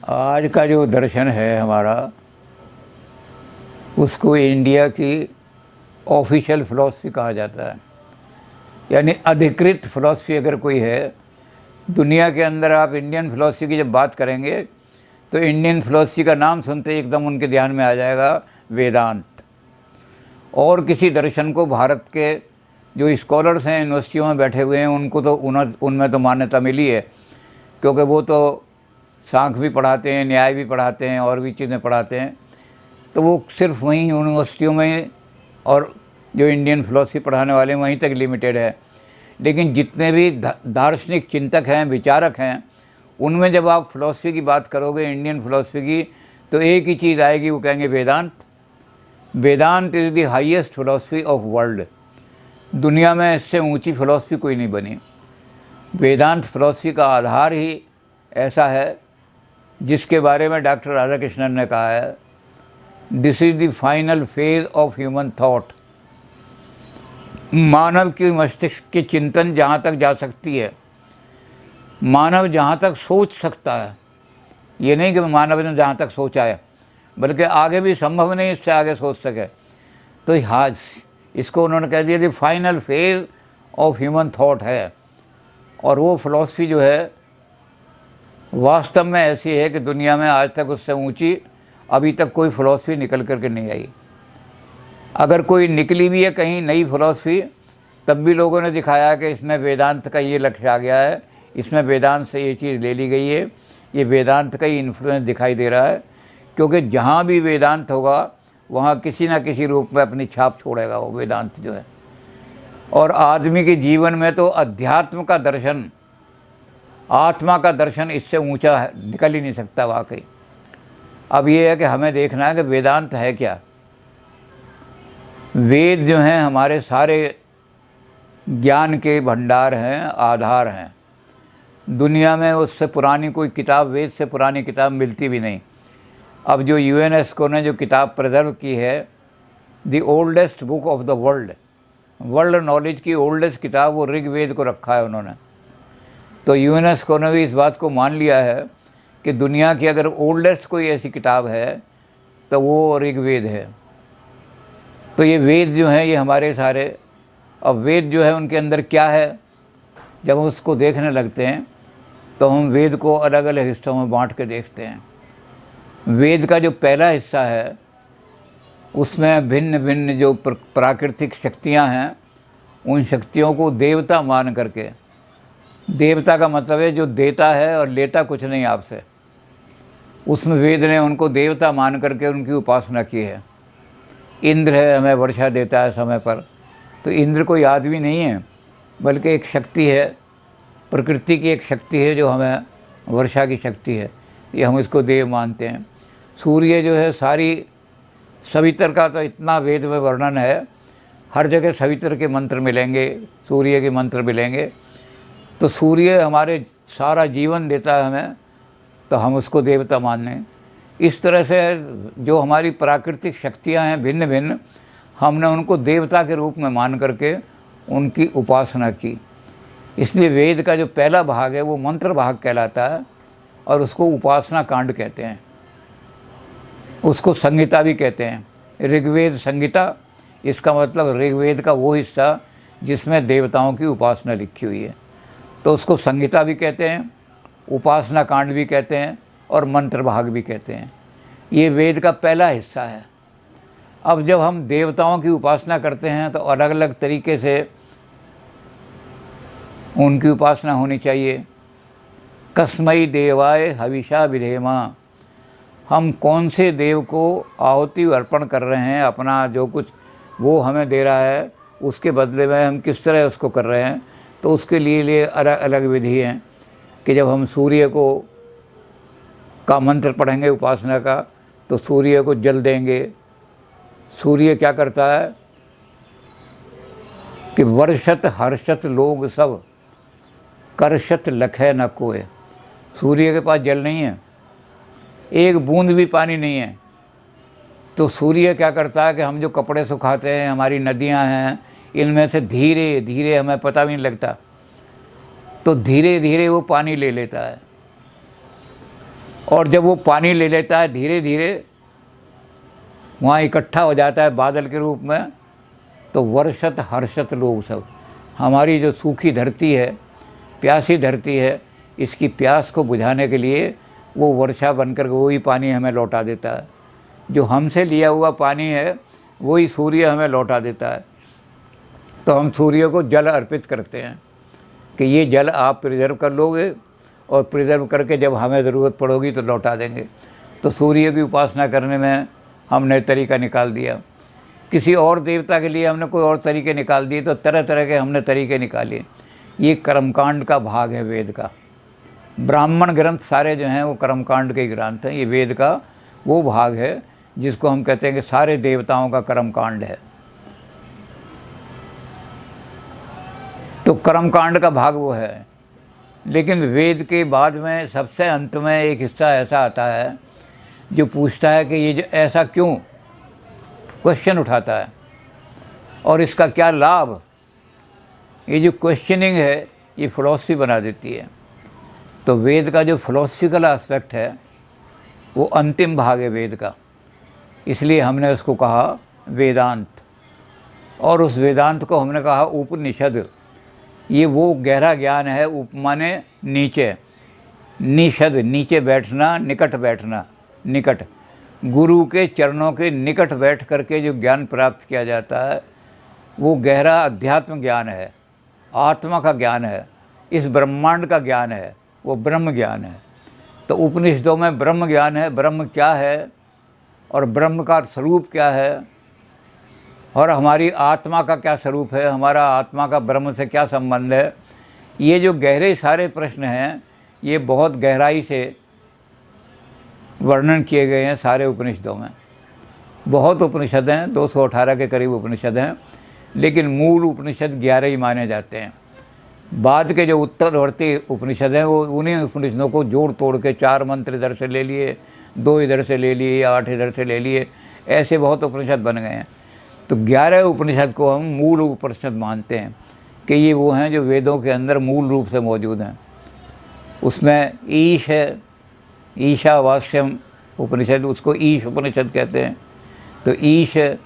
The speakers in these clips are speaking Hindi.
आज का जो दर्शन है हमारा, उसको इंडिया की ऑफिशियल फ़िलॉसफी कहा जाता है। यानी अधिकृत फ़िलॉसफी अगर कोई है दुनिया के अंदर, आप इंडियन फ़िलॉसफी की जब बात करेंगे तो इंडियन फ़िलॉसफी का नाम सुनते ही एकदम उनके ध्यान में आ जाएगा वेदांत। और किसी दर्शन को भारत के जो स्कॉलर्स हैं यूनिवर्सिटियों में बैठे हुए हैं उनको तो उनमें तो मान्यता मिली है, क्योंकि वो तो सांख्य भी पढ़ाते हैं, न्याय भी पढ़ाते हैं और भी चीज़ें पढ़ाते हैं। तो वो सिर्फ वहीं यूनिवर्सिटियों में और जो इंडियन फ़िलॉसफी पढ़ाने वाले हैं वहीं तक लिमिटेड है। लेकिन जितने भी दार्शनिक चिंतक हैं, विचारक हैं, उनमें जब आप फ़िलॉसफी की बात करोगे, इंडियन फ़िलॉसफी की, तो एक ही चीज़ आएगी, वो कहेंगे Vedanta. Vedanta is the highest philosophy of world. दुनिया में इससे ऊंची फ़िलॉसफी कोई नहीं बनी। वेदांत फ़िलॉसफी का आधार ही ऐसा है जिसके बारे में डॉक्टर राधाकृष्णन ने कहा है, this is the final phase of human thought. मानव की मस्तिष्क के चिंतन जहाँ तक जा सकती है, मानव जहाँ तक सोच सकता है, ये नहीं कि मानव ने जहाँ तक सोचा है, बल्कि आगे भी संभव नहीं इससे आगे सोच सके। तो हाँ, इसको उन्होंने कह दिया कि final phase of human thought है। और वो फ़िलॉसफी जो है वास्तव में ऐसी है कि दुनिया में आज तक उससे ऊंची अभी तक कोई फ़िलॉसफी निकल करके नहीं आई। अगर कोई निकली भी है कहीं नई फ़िलॉसफी, तब भी लोगों ने दिखाया कि इसमें वेदांत का ये लक्ष्य आ गया है, इसमें वेदांत से ये चीज़ ले ली गई है, ये वेदांत का ही इन्फ्लुएंस दिखाई दे रहा है। क्योंकि जहाँ भी वेदांत होगा वहाँ किसी न किसी रूप में अपनी छाप छोड़ेगा वो वेदांत जो है। और आदमी के जीवन में तो अध्यात्म का दर्शन, आत्मा का दर्शन इससे ऊंचा निकल ही नहीं सकता वाकई। अब ये है कि हमें देखना है कि वेदांत है क्या। वेद जो हैं हमारे सारे ज्ञान के भंडार हैं, आधार हैं। दुनिया में उससे पुरानी कोई किताब, वेद से पुरानी किताब मिलती भी नहीं। अब जो यूनेस्को ने जो किताब प्रिजर्व की है, the oldest book of the world, world knowledge की ओल्डेस्ट किताब, वो ऋग्वेद को रखा है उन्होंने। तो यूनेस्को ने भी इस बात को मान लिया है कि दुनिया की अगर ओल्डेस्ट कोई ऐसी किताब है तो वो ऋग्वेद है। तो ये वेद जो हैं ये हमारे सारे, अब वेद जो है उनके अंदर क्या है, जब हम उसको देखने लगते हैं तो हम वेद को अलग अलग हिस्सों में बांट के देखते हैं। वेद का जो पहला हिस्सा है उसमें भिन्न भिन्न जो प्राकृतिक शक्तियां हैं, उन शक्तियों को देवता मान करके, देवता का मतलब है जो देता है और लेता कुछ नहीं आपसे, उसमें वेद ने उनको देवता मान करके उनकी उपासना की है। इंद्र है, हमें वर्षा देता है समय पर, तो इंद्र कोई आदमी नहीं है बल्कि एक शक्ति है, प्रकृति की एक शक्ति है जो हमें वर्षा की शक्ति है, ये हम इसको देव मानते हैं। सूर्य जो है, सारी सवितर का तो इतना वेद में वर्णन है, हर जगह सवितर के मंत्र मिलेंगे, सूर्य के मंत्र मिलेंगे। तो सूर्य हमारे सारा जीवन देता है हमें, तो हम उसको देवता माने। इस तरह से जो हमारी प्राकृतिक शक्तियां हैं भिन्न भिन्न, हमने उनको देवता के रूप में मान करके उनकी उपासना की। इसलिए वेद का जो पहला भाग है वो मंत्र भाग कहलाता है और उसको उपासना कांड कहते हैं, उसको संहिता भी कहते हैं। ऋग्वेद संहिता, इसका मतलब ऋग्वेद का वो हिस्सा जिसमें देवताओं की उपासना लिखी हुई है, तो उसको संहिता भी कहते हैं, उपासना कांड भी कहते हैं और मंत्र भाग भी कहते हैं। ये वेद का पहला हिस्सा है। अब जब हम देवताओं की उपासना करते हैं तो अलग अलग तरीके से उनकी उपासना होनी चाहिए। कस्मै देवाय हविषा विधेमा, हम कौन से देव को आहुति अर्पण कर रहे हैं, अपना जो कुछ वो हमें दे रहा है उसके बदले में हम किस तरह उसको कर रहे हैं, तो उसके लिए अलग अलग विधि हैं। कि जब हम सूर्य का मंत्र पढ़ेंगे उपासना का, तो सूर्य को जल देंगे। सूर्य क्या करता है कि वर्षत हर्षत लोग सब, करशत लखै न कोय। सूर्य के पास जल नहीं है, एक बूंद भी पानी नहीं है, तो सूर्य क्या करता है कि हम जो कपड़े सुखाते हैं, हमारी नदियां हैं, इनमें से धीरे धीरे, हमें पता भी नहीं लगता, तो धीरे धीरे वो पानी ले लेता है। और जब वो पानी ले लेता है धीरे धीरे वहाँ इकट्ठा हो जाता है बादल के रूप में, तो वर्षत हर्षत लोग सब, हमारी जो सूखी धरती है, प्यासी धरती है, इसकी प्यास को बुझाने के लिए वो वर्षा बनकर वही पानी हमें लौटा देता है। जो हमसे लिया हुआ पानी है वही सूर्य हमें लौटा देता है। तो हम सूर्य को जल अर्पित करते हैं कि ये जल आप प्रिजर्व कर लोगे और प्रिजर्व करके जब हमें ज़रूरत पड़ोगी तो लौटा देंगे। तो सूर्य की उपासना करने में हमने तरीका निकाल दिया। किसी और देवता के लिए हमने कोई और तरीके निकाल दिए, तो तरह तरह के हमने तरीके निकाले। ये कर्मकांड का भाग है वेद का। ब्राह्मण ग्रंथ सारे जो हैं वो कर्मकांड के ग्रंथ हैं। ये वेद का वो भाग है जिसको हम कहते हैं कि सारे देवताओं का कर्मकांड है। तो कर्मकांड का भाग वो है। लेकिन वेद के बाद में सबसे अंत में एक हिस्सा ऐसा आता है जो पूछता है कि ये जो ऐसा क्यों, क्वेश्चन उठाता है, और इसका क्या लाभ। ये जो क्वेश्चनिंग है ये फिलॉसफी बना देती है। तो वेद का जो फिलॉसफिकल एस्पेक्ट है वो अंतिम भाग है वेद का, इसलिए हमने उसको कहा वेदांत। और उस वेदांत को हमने कहा उपनिषद। ये वो गहरा ज्ञान है। उप माने नीचे, निषद नीचे बैठना, निकट बैठना, निकट, गुरु के चरणों के निकट बैठ करके जो ज्ञान प्राप्त किया जाता है वो गहरा अध्यात्म ज्ञान है, आत्मा का ज्ञान है, इस ब्रह्मांड का ज्ञान है, वो ब्रह्म ज्ञान है। तो उपनिषदों में ब्रह्म ज्ञान है, ब्रह्म क्या है और ब्रह्म का स्वरूप क्या है और हमारी आत्मा का क्या स्वरूप है, हमारा आत्मा का ब्रह्म से क्या संबंध है। ये जो गहरे सारे प्रश्न हैं ये बहुत गहराई से वर्णन किए गए हैं सारे उपनिषदों में। बहुत उपनिषद हैं, 218 के करीब उपनिषद हैं, लेकिन मूल उपनिषद 11 ही माने जाते हैं। बाद के जो उत्तरवर्ती उपनिषद हैं वो उन्हीं उपनिषदों को जोड़ तोड़ के 4 मंत्र इधर से ले लिए, 2 इधर से ले लिए, 8 इधर से ले लिए, ऐसे बहुत उपनिषद बन गए हैं। तो 11 उपनिषद को हम मूल उपनिषद मानते हैं कि ये वो हैं जो वेदों के अंदर मूल रूप से मौजूद हैं। उसमें ईश है, ईशावास्यम उपनिषद, उसको ईश उपनिषद कहते हैं। तो ईश है,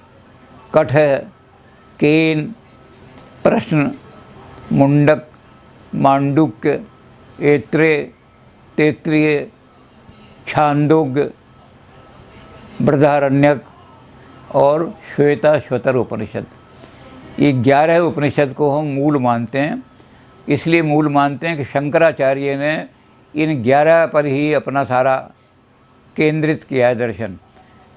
कठ है, केन, प्रश्न, मुंडक, मांडुक्य, ऐत्रेय, तैत्तिरीय, छांदोग्य, बृहदारण्यक और श्वेताश्वतर उपनिषद। ये 11 उपनिषद को हम मूल मानते हैं। इसलिए मूल मानते हैं कि शंकराचार्य ने इन 11 पर ही अपना सारा केंद्रित किया है दर्शन।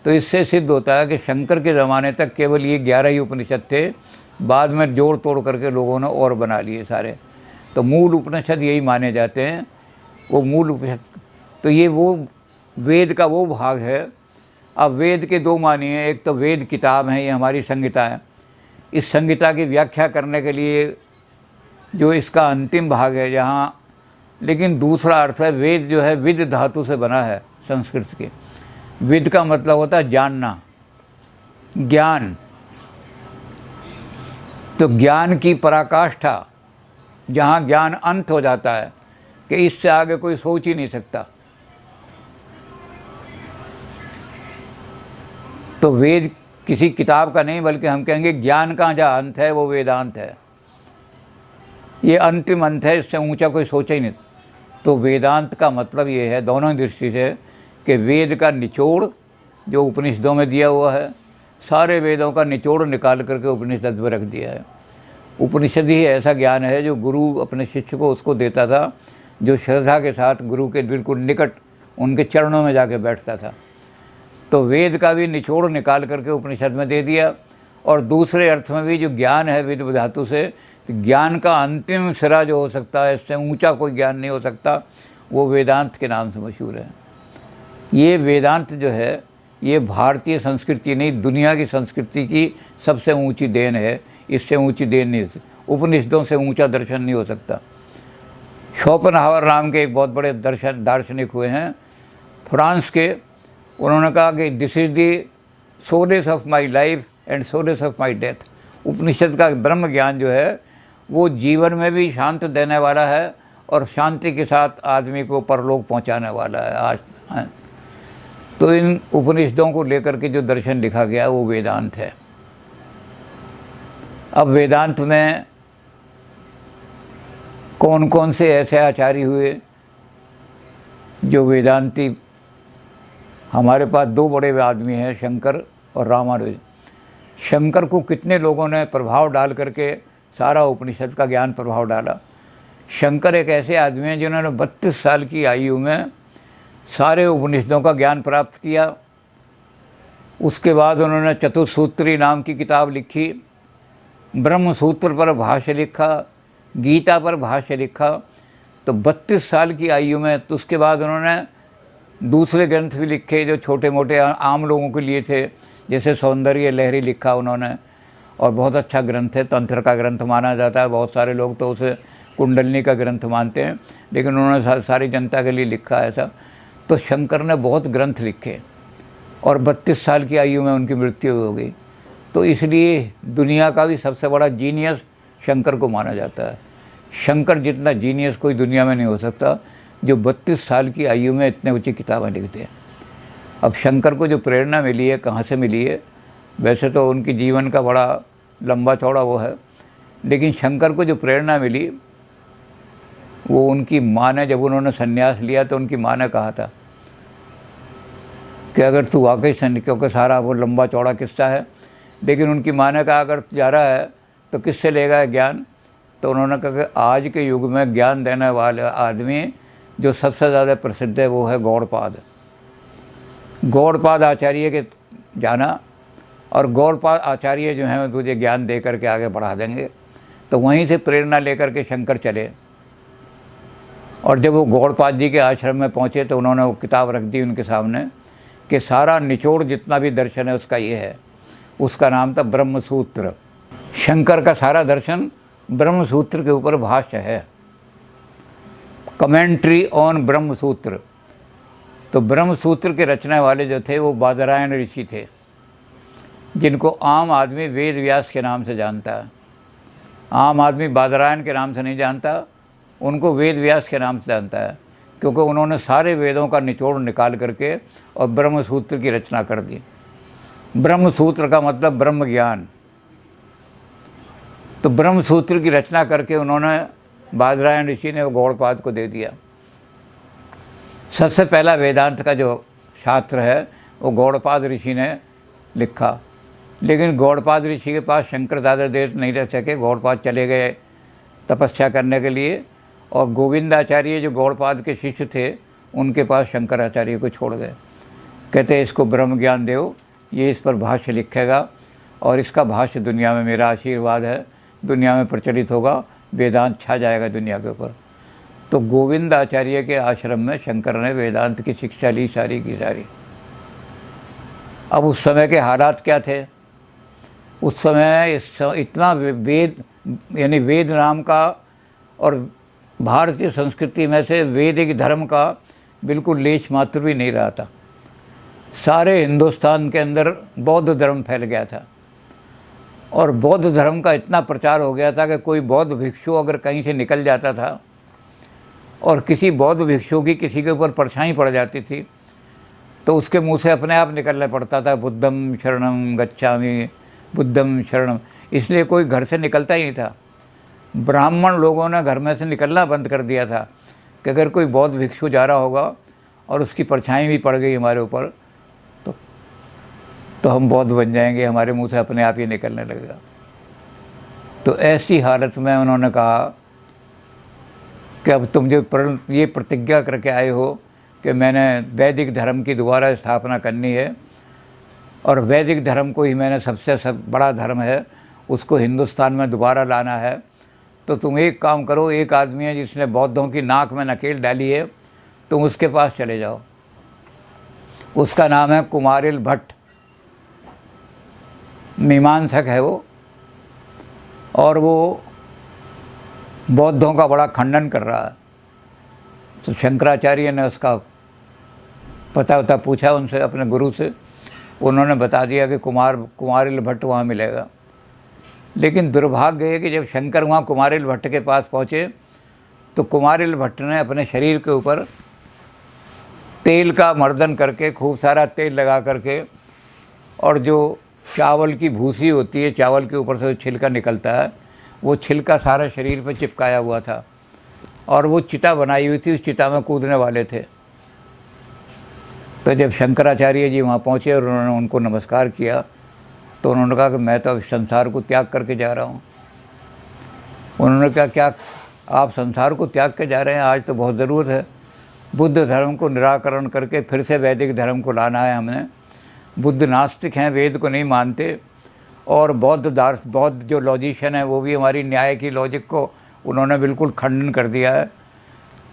तो इससे सिद्ध होता है कि शंकर के ज़माने तक केवल ये 11 ही उपनिषद थे, बाद में जोड़ तोड़ करके लोगों ने और बना लिए सारे। तो मूल उपनिषद यही माने जाते हैं, वो मूल उपनिषद। तो ये वो वेद का वो भाग है। अब वेद के 2 मानी हैं, एक तो वेद किताब है, ये हमारी संहिता है। इस संहिता की व्याख्या करने के लिए जो इसका अंतिम भाग है जहाँ, लेकिन दूसरा अर्थ है वेद जो है विद धातु से बना है, संस्कृत के। विद का मतलब होता है जानना, ज्ञान। तो ज्ञान की पराकाष्ठा, जहाँ ज्ञान अंत हो जाता है कि इससे आगे कोई सोच ही नहीं सकता। तो वेद किसी किताब का नहीं, बल्कि हम कहेंगे ज्ञान का जहाँ अंत है वो वेदांत है। ये अंतिम अंत है, इससे ऊंचा कोई सोचा ही नहीं। तो वेदांत का मतलब ये है दोनों दृष्टि से कि वेद का निचोड़ जो उपनिषदों में दिया हुआ है, सारे वेदों का निचोड़ निकाल करके उपनिषद में रख दिया है। उपनिषद ही ऐसा ज्ञान है जो गुरु अपने शिष्य को उसको देता था जो श्रद्धा के साथ गुरु के बिल्कुल निकट उनके चरणों में जाके बैठता था। तो वेद का भी निचोड़ निकाल करके उपनिषद में दे दिया। और दूसरे अर्थ में भी जो ज्ञान है विद धातु से, तो ज्ञान का अंतिम सिरा जो हो सकता है, इससे ऊंचा कोई ज्ञान नहीं हो सकता, वो वेदांत के नाम से मशहूर है। ये वेदांत जो है ये भारतीय संस्कृति नहीं, दुनिया की संस्कृति की सबसे ऊंची देन है। इससे ऊंची देन नहीं हो सकती, उपनिषदों से ऊंचा दर्शन नहीं हो सकता। शोपेनहावर नाम के एक बहुत बड़े दार्शनिक हुए हैं फ्रांस के। उन्होंने कहा कि this is the solace of my life and solace of my death. Upanishad का ब्रह्म ज्ञान जो है वो जीवन में भी शांत देने वाला है और शांति के साथ आदमी को परलोक पहुंचाने वाला है। आज हाँ। तो इन उपनिषदों को लेकर के जो दर्शन लिखा गया वो वेदांत है। अब वेदांत में कौन कौन से ऐसे आचार्य हुए जो वेदांती, हमारे पास दो बड़े आदमी हैं, शंकर और रामानुज। शंकर को कितने लोगों ने प्रभाव डाल करके सारा उपनिषद का ज्ञान प्रभाव डाला। शंकर एक ऐसे आदमी हैं जिन्होंने 32 साल की आयु में सारे उपनिषदों का ज्ञान प्राप्त किया। उसके बाद उन्होंने चतुसूत्री नाम की किताब लिखी, ब्रह्म सूत्र पर भाष्य लिखा, गीता पर भाष्य लिखा। तो 32 साल की आयु में, तो उसके बाद उन्होंने दूसरे ग्रंथ भी लिखे जो छोटे मोटे आम लोगों के लिए थे, जैसे सौंदर्य लहरी लिखा उन्होंने, और बहुत अच्छा ग्रंथ है, तंत्र का ग्रंथ माना जाता है। बहुत सारे लोग तो उसे कुंडलनी का ग्रंथ मानते हैं, लेकिन उन्होंने सारी जनता के लिए लिखा ऐसा। तो शंकर ने बहुत ग्रंथ लिखे और 32 साल की आयु में उनकी मृत्यु हो गई। तो इसलिए दुनिया का भी सबसे बड़ा जीनियस शंकर को माना जाता है। शंकर जितना जीनियस कोई दुनिया में नहीं हो सकता, जो 32 साल की आयु में इतने ऊँची किताबें लिखते हैं। अब शंकर को जो प्रेरणा मिली है, कहाँ से मिली है? वैसे तो उनकी जीवन का बड़ा लंबा चौड़ा वो है, लेकिन शंकर को जो प्रेरणा मिली वो उनकी माँ ने, जब उन्होंने संन्यास लिया तो उनकी माँ ने कहा था कि अगर तू वाकई क्योंकि सारा वो लंबा चौड़ा किस्सा है, लेकिन उनकी माँ ने कहा अगर जा रहा है तो किससे लेगा ज्ञान? तो उन्होंने कहा कि आज के युग में ज्ञान देने वाले आदमी जो सबसे ज़्यादा प्रसिद्ध है वो है गौड़पाद। गौड़पाद आचार्य के जाना, और गौड़पाद आचार्य जो हैं तुझे ज्ञान दे करके आगे बढ़ा देंगे। तो वहीं से प्रेरणा लेकर के शंकर चले, और जब वो गौड़पाद जी के आश्रम में पहुँचे तो उन्होंने वो किताब रख दी उनके सामने कि सारा निचोड़ जितना भी दर्शन है उसका ये है। उसका नाम था ब्रह्मसूत्र। शंकर का सारा दर्शन ब्रह्मसूत्र के ऊपर भाष्य है, कमेंट्री ऑन ब्रह्मसूत्र। तो ब्रह्मसूत्र के रचने वाले जो थे वो बादरायण ऋषि थे, जिनको आम आदमी वेद व्यास के नाम से जानता है। आम आदमी बादरायण के नाम से नहीं जानता, उनको वेद व्यास के नाम से जानता है, क्योंकि उन्होंने सारे वेदों का निचोड़ निकाल करके और ब्रह्मसूत्र की रचना कर दी। ब्रह्मसूत्र का मतलब ब्रह्म ज्ञान। तो ब्रह्मसूत्र की रचना करके उन्होंने, बादरायण ऋषि ने वो गौड़पाद को दे दिया। सबसे पहला वेदांत का जो शास्त्र है वो गौड़पाद ऋषि ने लिखा, लेकिन गौड़पाद ऋषि के पास शंकर ज़्यादा देर नहीं रह सके। गौड़पाद चले गए तपस्या करने के लिए, और गोविंदाचार्य जो गौड़पाद के शिष्य थे उनके पास शंकराचार्य को छोड़ गए। कहते इसको ब्रह्म ज्ञान दो, ये इस पर भाष्य लिखेगा और इसका भाष्य दुनिया में, मेरा आशीर्वाद है, दुनिया में प्रचलित होगा, वेदांत छा जाएगा दुनिया के ऊपर। तो गोविंदाचार्य के आश्रम में शंकर ने वेदांत की शिक्षा ली सारी की सारी। अब उस समय के हालात क्या थे? उस समय इतना वेद, यानी वेद नाम का, और भारतीय संस्कृति में से वैदिक धर्म का बिल्कुल लेश मात्र भी नहीं रहा था। सारे हिंदुस्तान के अंदर बौद्ध धर्म फैल गया था, और बौद्ध धर्म का इतना प्रचार हो गया था कि कोई बौद्ध भिक्षु अगर कहीं से निकल जाता था और किसी बौद्ध भिक्षु की किसी के ऊपर परछाई पड़ जाती थी तो उसके मुंह से अपने आप निकलना पड़ता था, बुद्धम शरणम गच्छामि, बुद्धम शरणम। इसलिए कोई घर से निकलता ही नहीं था। ब्राह्मण लोगों ने घर में से निकलना बंद कर दिया था कि अगर कोई बौद्ध भिक्षु जा रहा होगा और उसकी परछाई भी पड़ गई हमारे ऊपर तो हम बौद्ध बन जाएंगे, हमारे मुंह से अपने आप ही निकलने लगेगा। तो ऐसी हालत में उन्होंने कहा कि अब तुम जो ये प्रतिज्ञा करके आए हो कि मैंने वैदिक धर्म की दोबारा स्थापना करनी है, और वैदिक धर्म को ही मैंने सबसे बड़ा धर्म है उसको हिंदुस्तान में दोबारा लाना है, तो तुम एक काम करो, एक आदमी है जिसने बौद्धों की नाक में नकेल डाली है, तुम उसके पास चले जाओ। उसका नाम है कुमारिल भट्ट, मीमांसक है वो, और वो बौद्धों का बड़ा खंडन कर रहा है। तो शंकराचार्य ने उसका पता पूछा उनसे, अपने गुरु से। उन्होंने बता दिया कि कुमारिल भट्ट वहाँ मिलेगा। लेकिन दुर्भाग्य है कि जब शंकर वहाँ कुमारिल भट्ट के पास पहुँचे तो कुमारिल भट्ट ने अपने शरीर के ऊपर तेल का मर्दन करके, खूब सारा तेल लगा करके, और जो चावल की भूसी होती है, चावल के ऊपर से जो छिलका निकलता है, वो छिलका सारा शरीर पर चिपकाया हुआ था, और वो चिता बनाई हुई थी, उस चिता में कूदने वाले थे। तो जब शंकराचार्य जी वहाँ पहुँचे और उन्होंने उनको नमस्कार किया, तो उन्होंने कहा कि मैं तो अब संसार को त्याग करके जा रहा हूँ। उन्होंने कहा, क्या आप संसार को त्याग के जा रहे हैं? आज तो बहुत ज़रूरत है। बुद्ध धर्म को निराकरण करके फिर से वैदिक धर्म को लाना है हमने। बुद्ध नास्तिक हैं, वेद को नहीं मानते, और बौद्ध जो लॉजिशियन है वो भी हमारी न्याय की लॉजिक को उन्होंने बिल्कुल खंडन कर दिया है।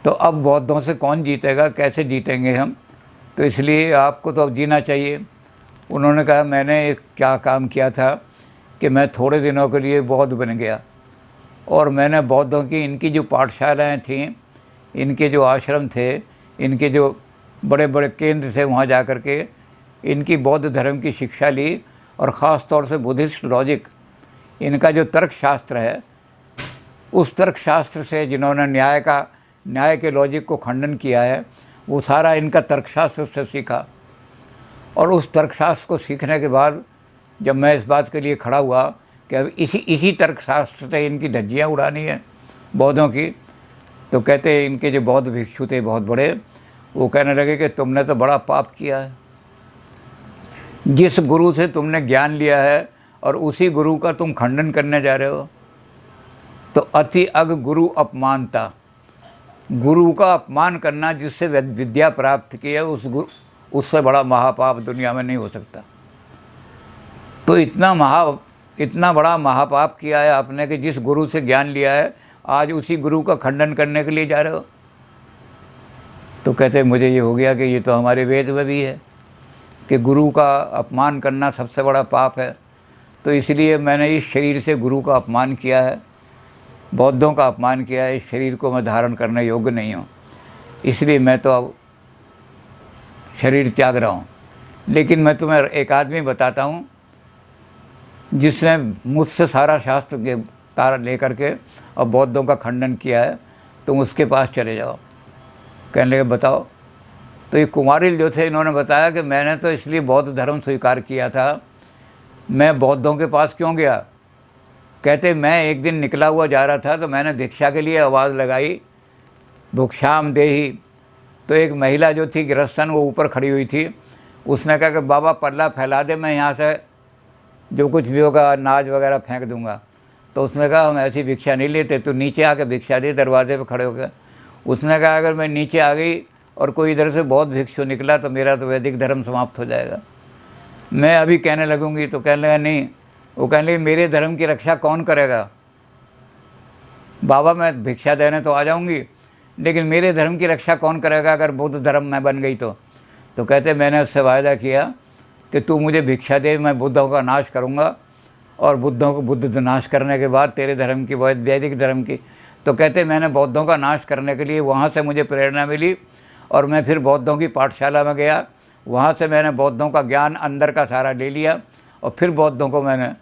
तो अब बौद्धों से कौन जीतेगा, कैसे जीतेंगे हम? तो इसलिए आपको तो अब जीना चाहिए। उन्होंने कहा, मैंने एक क्या काम किया था कि मैं थोड़े दिनों के लिए बौद्ध बन गया, और मैंने बौद्धों की, इनकी जो पाठशालाएँ थीं, इनके जो आश्रम थे, इनके जो बड़े बड़े केंद्र थे, वहाँ जा कर के इनकी बौद्ध धर्म की शिक्षा ली, और ख़ास तौर से बुद्धिस्ट लॉजिक, इनका जो तर्कशास्त्र है, उस तर्कशास्त्र से जिन्होंने न्याय के लॉजिक को खंडन किया है, वो सारा इनका तर्कशास्त्र से सीखा। और उस तर्कशास्त्र को सीखने के बाद जब मैं इस बात के लिए खड़ा हुआ कि अब इसी तर्कशास्त्र से इनकी धज्जियाँ उड़ानी है बौद्धों की, तो कहते इनके जो बौद्ध भिक्षु थे बहुत बड़े, वो कहने लगे कि तुमने तो बड़ा पाप किया है। जिस गुरु से तुमने ज्ञान लिया है और उसी गुरु का तुम खंडन करने जा रहे हो, तो अति अग गुरु अपमानता। गुरु का अपमान करना, जिससे विद्या प्राप्त की है, उससे बड़ा महापाप दुनिया में नहीं हो सकता। तो इतना बड़ा महापाप किया है आपने कि जिस गुरु से ज्ञान लिया है, आज उसी गुरु का खंडन करने के लिए जा रहे हो। तो कहते मुझे ये हो गया कि ये तो हमारे वेद में भी है कि गुरु का अपमान करना सबसे बड़ा पाप है। तो इसलिए मैंने इस शरीर से गुरु का अपमान किया है, बौद्धों का अपमान किया है। इस शरीर को मैं धारण करने योग्य नहीं हूँ, इसलिए मैं तो अब शरीर त्याग रहा हूँ। लेकिन मैं तुम्हें एक आदमी बताता हूँ जिसने मुझसे सारा शास्त्र के तारा ले करके और बौद्धों का खंडन किया है, तुम उसके पास चले जाओ। कहने लगे बताओ। तो ये कुमारिल जो थे, इन्होंने बताया कि मैंने तो इसलिए बौद्ध धर्म स्वीकार किया था, मैं बौद्धों के पास क्यों गया? कहते मैं एक दिन निकला हुआ जा रहा था, तो मैंने भिक्षा के लिए आवाज़ लगाई, भुक्षाम देही। तो एक महिला जो थी गृहस्थन, वो ऊपर खड़ी हुई थी। उसने कहा कि बाबा पल्ला फैला दे, मैं यहाँ से जो कुछ भी होगा अनाज वगैरह फेंक दूंगा। तो उसने कहा हम ऐसी भिक्षा नहीं लेते, तो नीचे आके भिक्षा दे, दरवाजे पे खड़े होकर। उसने कहा अगर मैं नीचे आ गई और कोई इधर से बौद्ध भिक्षु निकला तो मेरा तो वैदिक धर्म समाप्त हो जाएगा, मैं अभी कहने लगूंगी। तो कहने लगा नहीं। वो कहने लगे मेरे धर्म की रक्षा कौन करेगा? बाबा मैं भिक्षा देने तो आ जाऊंगी, लेकिन मेरे धर्म की रक्षा कौन करेगा अगर बुद्ध धर्म में बन गई तो? तो कहते मैंने उससे वायदा किया कि तू मुझे भिक्षा दे, मैं बुद्धों का नाश करूँगा, और बुद्ध नाश करने के बाद तेरे धर्म की, वैदिक धर्म की। तो कहते मैंने बौद्धों का नाश करने के लिए वहाँ से मुझे प्रेरणा मिली, और मैं फिर बौद्धों की पाठशाला में गया, वहाँ से मैंने बौद्धों का ज्ञान अंदर का सारा ले लिया, और फिर बौद्धों को मैंने।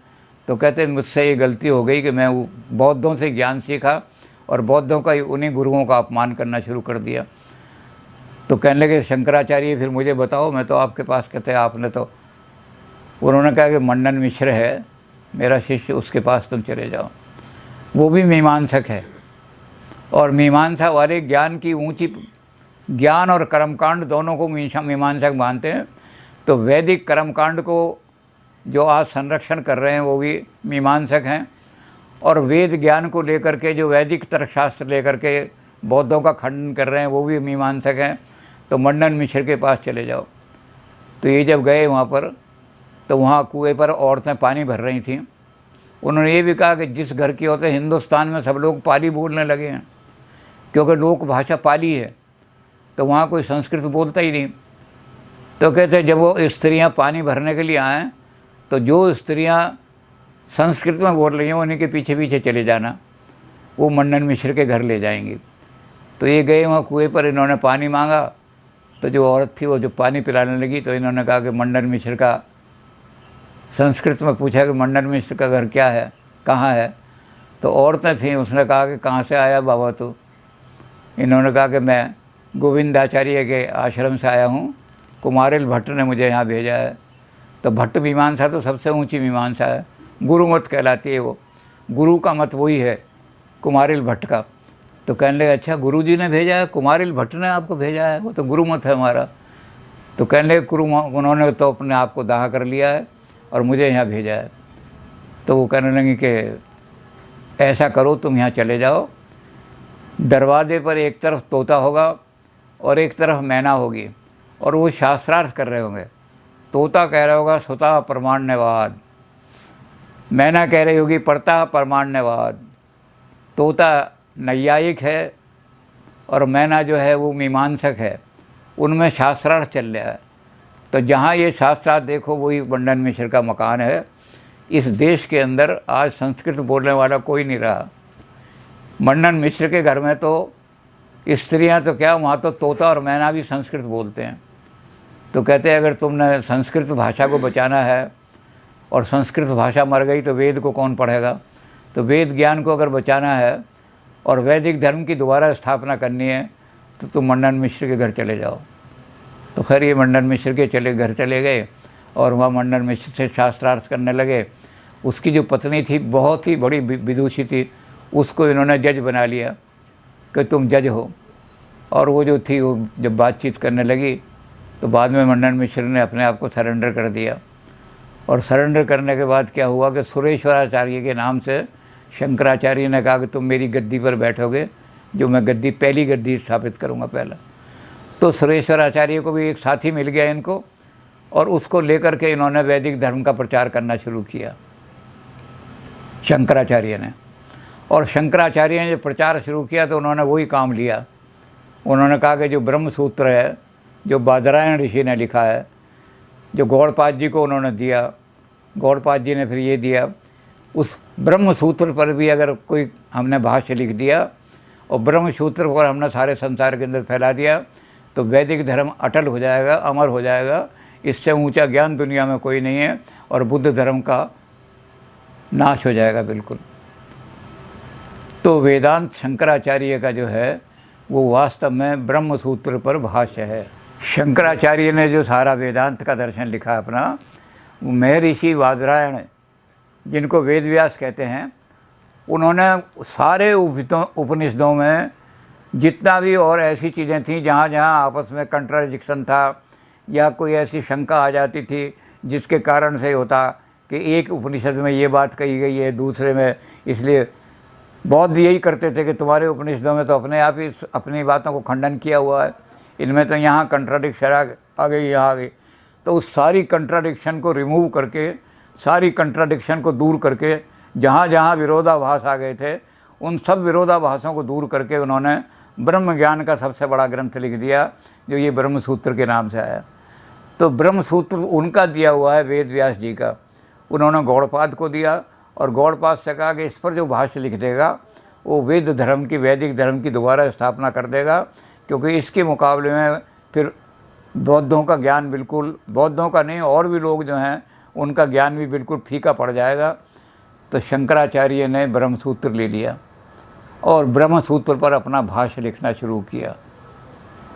तो कहते मुझसे ये गलती हो गई कि मैं बौद्धों से ज्ञान सीखा और बौद्धों का उन्हीं गुरुओं का अपमान करना शुरू कर दिया। तो कहने लगे शंकराचार्य फिर मुझे बताओ, मैं तो आपके पास, कहते आपने तो, उन्होंने कहा कि मंडन मिश्र है मेरा शिष्य, उसके पास तुम चले जाओ। वो भी मीमांसक है, और मीमांसा वाले ज्ञान की ऊंची, ज्ञान और कर्मकांड दोनों को मीमांसक मानते हैं। तो वैदिक कर्मकांड को जो आज संरक्षण कर रहे हैं वो भी मीमांसक हैं, और वेद ज्ञान को लेकर के जो वैदिक तर्कशास्त्र लेकर के बौद्धों का खंडन कर रहे हैं वो भी मीमांसक हैं। तो मंडन मिश्र के पास चले जाओ। तो ये जब गए वहाँ पर, तो वहाँ कुएं पर औरतें पानी भर रही थीं। उन्होंने ये भी कहा कि जिस घर की औरतें, हिंदुस्तान में सब लोग पाली बोलने लगे हैं क्योंकि लोक भाषा पाली है, तो वहाँ कोई संस्कृत बोलता ही नहीं। तो कहते जब वो स्त्रियाँ पानी भरने के लिए आएँ, तो जो स्त्रियाँ संस्कृत में बोल रही हैं उन्हीं के पीछे पीछे चले जाना, वो मंडन मिश्र के घर ले जाएंगी। तो ये गए वहाँ कुएं पर, इन्होंने पानी मांगा, तो जो औरत थी वो जो पानी पिलाने लगी, तो इन्होंने कहा कि मंडन मिश्र का, संस्कृत में पूछा कि मंडन मिश्र का घर क्या है, कहाँ है? तो औरतें थीं, उसने कहा कि कहाँ से आया बाबा तू? इन्होंने कहा कि मैं गोविंदाचार्य के आश्रम से आया हूँ, कुमारिल भट्ट ने मुझे यहाँ भेजा है। तो भट्ट मीमांसा तो सबसे ऊंची मीमांसा है, गुरु मत कहलाती है वो, गुरु का मत वही है कुमारिल भट्ट का। तो कहने लगे अच्छा गुरु जी ने भेजा है, कुमारिल भट्ट ने आपको भेजा है, वो तो गुरु मत है हमारा। तो कहने लगे उन्होंने तो अपने आप को दाह कर लिया है और मुझे यहाँ भेजा है। तो वो कहने लगे कि ऐसा करो तुम यहाँ चले जाओ, दरवाजे पर एक तरफ तोता होगा और एक तरफ मैना होगी, और वो शास्त्रार्थ कर रहे होंगे। तोता कह रहा होगा स्वतः प्रमाण्यवाद, मैना कह रही होगी परतः प्रमाण्यवाद। तोता नैयायिक है और मैना जो है वो मीमांसक है, उनमें शास्त्रार्थ चल रहा है। तो जहाँ ये शास्त्रार्थ देखो वही मंडन मिश्र का मकान है। इस देश के अंदर आज संस्कृत बोलने वाला कोई नहीं रहा। मंडन मिश्र के घर में तो स्त्रियां तो क्या, वहाँ तो तोता और मैना भी संस्कृत बोलते हैं। तो कहते हैं अगर तुमने संस्कृत भाषा को बचाना है और संस्कृत भाषा मर गई तो वेद को कौन पढ़ेगा। तो वेद ज्ञान को अगर बचाना है और वैदिक धर्म की दोबारा स्थापना करनी है तो तुम मंडन मिश्र के घर चले जाओ। तो खैर ये मंडन मिश्र के घर चले गए और वहाँ मंडन मिश्र से शास्त्रार्थ करने लगे। उसकी जो पत्नी थी बहुत ही बड़ी विदुषी थी, उसको इन्होंने जज बना लिया कि तुम जज हो। और वो जो थी वो जब बातचीत करने लगी तो बाद में मंडन मिश्र ने अपने आप को सरेंडर कर दिया। और सरेंडर करने के बाद क्या हुआ कि सुरेश्वराचार्य के नाम से शंकराचार्य ने कहा कि तुम मेरी गद्दी पर बैठोगे, जो मैं गद्दी पहली गद्दी स्थापित करूँगा पहला। तो सुरेश्वराचार्य को भी एक साथी मिल गया इनको, और उसको लेकर के इन्होंने वैदिक धर्म का प्रचार करना शुरू किया शंकराचार्य ने। और शंकराचार्य ने जब प्रचार शुरू किया तो उन्होंने वही काम लिया। उन्होंने कहा कि जो ब्रह्म सूत्र है, जो बादरायण ऋषि ने लिखा है, जो गौड़पाद जी को उन्होंने दिया, गौड़पाद जी ने फिर ये दिया, उस ब्रह्म सूत्र पर भी अगर कोई हमने भाष्य लिख दिया और ब्रह्म सूत्र पर हमने सारे संसार के अंदर फैला दिया तो वैदिक धर्म अटल हो जाएगा, अमर हो जाएगा। इससे ऊंचा ज्ञान दुनिया में कोई नहीं है और बुद्ध धर्म का नाश हो जाएगा बिल्कुल। तो वेदांत शंकराचार्य का जो है वो वास्तव में ब्रह्म सूत्र पर भाष्य है। शंकराचार्य ने जो सारा वेदांत का दर्शन लिखा अपना, वो महर्षि बादरायण जिनको वेद व्यास कहते हैं, उन्होंने सारे उपनिषदों में जितना भी और ऐसी चीज़ें थीं जहाँ जहाँ आपस में कंट्राडिक्शन था या कोई ऐसी शंका आ जाती थी जिसके कारण से होता कि एक उपनिषद में ये बात कही गई है दूसरे में, इसलिए बौद्ध यही करते थे कि तुम्हारे उपनिषदों में तो अपने आप ही अपनी बातों को खंडन किया हुआ है, इनमें तो यहाँ कंट्राडिक्शन आ गई, यहाँ आ गई। तो उस सारी कंट्राडिक्शन को रिमूव करके, सारी कंट्राडिक्शन को दूर करके, जहाँ जहाँ विरोधाभास आ गए थे उन सब विरोधाभासों को दूर करके उन्होंने ब्रह्म ज्ञान का सबसे बड़ा ग्रंथ लिख दिया जो ये ब्रह्म सूत्र के नाम से आया। तो ब्रह्म सूत्र उनका दिया हुआ है वेद व्यास जी का, उन्होंने गौड़पाद को दिया और गौड़पाद से कहा कि इस पर जो भाष्य लिख देगा वो वेद धर्म की, वैदिक धर्म की दोबारा स्थापना कर देगा, क्योंकि इसके मुकाबले में फिर बौद्धों का ज्ञान बिल्कुल, बौद्धों का नहीं और भी लोग जो हैं उनका ज्ञान भी बिल्कुल फीका पड़ जाएगा। तो शंकराचार्य ने ब्रह्मसूत्र ले लिया और ब्रह्मसूत्र पर अपना भाष्य लिखना शुरू किया।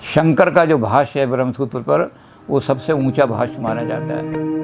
शंकर का जो भाष्य है ब्रह्मसूत्र पर वो सबसे ऊंचा भाष्य माना जाता है।